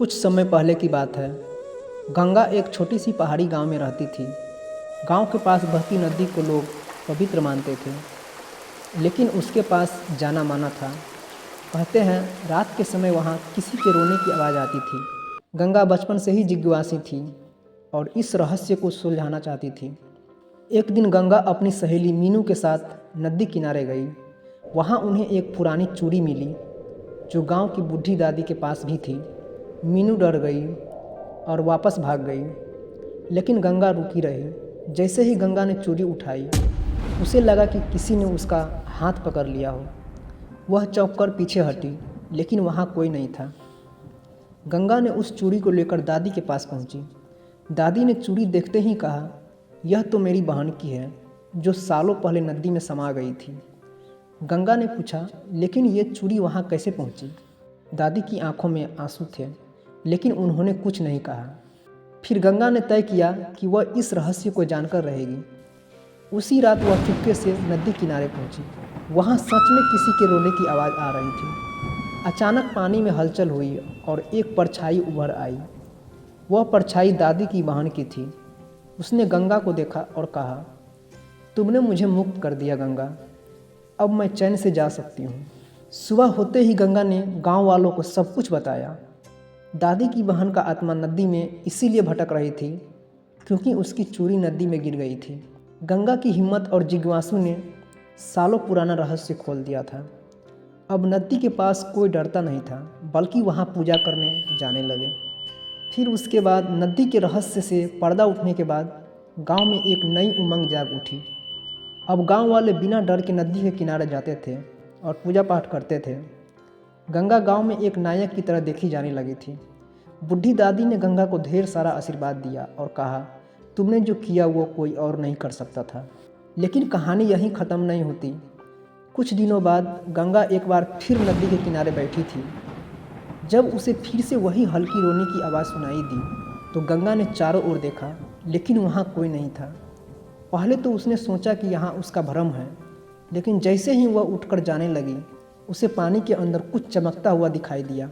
कुछ समय पहले की बात है। गंगा एक छोटी सी पहाड़ी गांव में रहती थी। गांव के पास बहती नदी को लोग पवित्र मानते थे, लेकिन उसके पास जाना माना था। कहते हैं रात के समय वहाँ किसी के रोने की आवाज़ आती थी। गंगा बचपन से ही जिज्ञासी थी और इस रहस्य को सुलझाना चाहती थी। एक दिन गंगा अपनी सहेली मीनू के साथ नदी किनारे गई। वहाँ उन्हें एक पुरानी चूड़ी मिली जो गांव की बूढ़ी दादी के पास भी थी। मीनू डर गई और वापस भाग गई, लेकिन गंगा रुकी रही। जैसे ही गंगा ने चूड़ी उठाई, उसे लगा कि किसी ने उसका हाथ पकड़ लिया हो। वह चौंक कर पीछे हटी, लेकिन वहाँ कोई नहीं था। गंगा ने उस चूड़ी को लेकर दादी के पास पहुँची। दादी ने चूड़ी देखते ही कहा, यह तो मेरी बहन की है जो सालों पहले नदी में समा गई थी। गंगा ने पूछा, लेकिन ये चूड़ी वहाँ कैसे पहुँची? दादी की आंखों में आंसू थे, लेकिन उन्होंने कुछ नहीं कहा। फिर गंगा ने तय किया कि वह इस रहस्य को जानकर रहेगी। उसी रात वह चुपके से नदी किनारे पहुंची। वहां सच में किसी के रोने की आवाज़ आ रही थी। अचानक पानी में हलचल हुई और एक परछाई उभर आई। वह परछाई दादी की बहन की थी। उसने गंगा को देखा और कहा, तुमने मुझे मुक्त कर दिया गंगा, अब मैं चैन से जा सकती हूँ। सुबह होते ही गंगा ने गांव वालों को सब कुछ बताया। दादी की बहन का आत्मा नदी में इसीलिए भटक रही थी क्योंकि उसकी चूड़ी नदी में गिर गई थी। गंगा की हिम्मत और जिज्ञासु ने सालों पुराना रहस्य खोल दिया था। अब नदी के पास कोई डरता नहीं था, बल्कि वहाँ पूजा करने जाने लगे। फिर उसके बाद नदी के रहस्य से पर्दा उठने के बाद गांव में एक नई उमंग जाग उठी। अब गांव वाले बिना डर के नदी के किनारे जाते थे और पूजा पाठ करते थे। गंगा गांव में एक नायक की तरह देखी जाने लगी थी। बूढ़ी दादी ने गंगा को ढेर सारा आशीर्वाद दिया और कहा, तुमने जो किया वो कोई और नहीं कर सकता था। लेकिन कहानी यहीं ख़त्म नहीं होती। कुछ दिनों बाद गंगा एक बार फिर नदी के किनारे बैठी थी। जब उसे फिर से वही हल्की रोने की आवाज़ सुनाई दी तो गंगा ने चारों ओर देखा, लेकिन वहाँ कोई नहीं था। पहले तो उसने सोचा कि यहाँ उसका भ्रम है, लेकिन जैसे ही वह उठकर जाने लगी, उसे पानी के अंदर कुछ चमकता हुआ दिखाई दिया।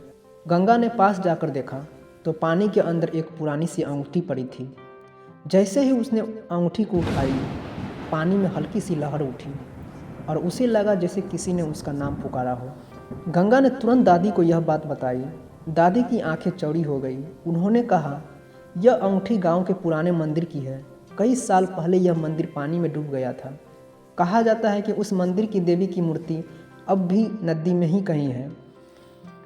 गंगा ने पास जाकर देखा तो पानी के अंदर एक पुरानी सी अंगूठी पड़ी थी। जैसे ही उसने अंगूठी को उठाई, पानी में हल्की सी लहर उठी और उसे लगा जैसे किसी ने उसका नाम पुकारा हो। गंगा ने तुरंत दादी को यह बात बताई। दादी की आंखें चौड़ी हो गई। उन्होंने कहा, यह अंगूठी गांव के पुराने मंदिर की है। कई साल पहले यह मंदिर पानी में डूब गया था। कहा जाता है कि उस मंदिर की देवी की मूर्ति अब भी नदी में ही कहीं है।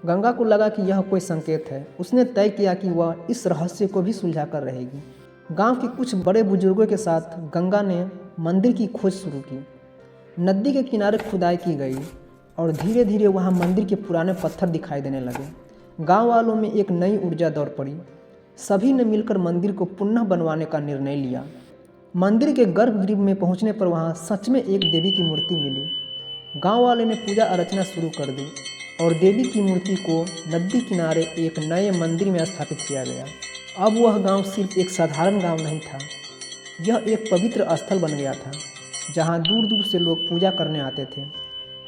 गंगा को लगा कि यह कोई संकेत है। उसने तय किया कि वह इस रहस्य को भी सुलझा कर रहेगी। गांव के कुछ बड़े बुजुर्गों के साथ गंगा ने मंदिर की खोज शुरू की। नदी के किनारे खुदाई की गई और धीरे धीरे वहां मंदिर के पुराने पत्थर दिखाई देने लगे। गांव वालों में एक नई ऊर्जा दौड़ पड़ी। सभी ने मिलकर मंदिर को पुनः बनवाने का निर्णय लिया। मंदिर के गर्भगृह में पहुंचने पर वहां सच में एक देवी की मूर्ति मिली। गांव वाले ने पूजा अर्चना शुरू कर दी और देवी की मूर्ति को नदी किनारे एक नए मंदिर में स्थापित किया गया। अब वह गांव सिर्फ एक साधारण गांव नहीं था, यह एक पवित्र स्थल बन गया था जहां दूर दूर से लोग पूजा करने आते थे।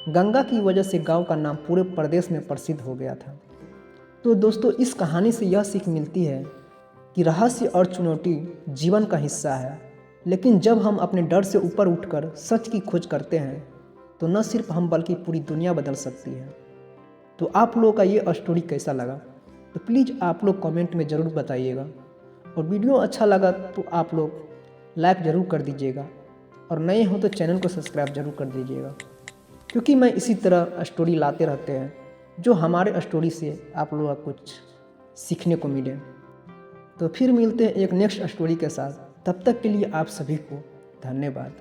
गंगा की वजह से गांव का नाम पूरे प्रदेश में प्रसिद्ध हो गया था। तो दोस्तों, इस कहानी से यह सीख मिलती है कि रहस्य और चुनौती जीवन का हिस्सा है, लेकिन जब हम अपने डर से ऊपर उठकर सच की खोज करते हैं तो न सिर्फ हम बल्कि पूरी दुनिया बदल सकती है। तो आप लोगों का ये स्टोरी कैसा लगा तो प्लीज़ आप लोग कमेंट में ज़रूर बताइएगा, और वीडियो अच्छा लगा तो आप लोग लाइक ज़रूर कर दीजिएगा, और नए हो तो चैनल को सब्सक्राइब ज़रूर कर दीजिएगा, क्योंकि मैं इसी तरह स्टोरी लाते रहते हैं जो हमारे स्टोरी से आप लोगों को कुछ सीखने को मिले। तो फिर मिलते हैं एक नेक्स्ट स्टोरी के साथ। तब तक के लिए आप सभी को धन्यवाद।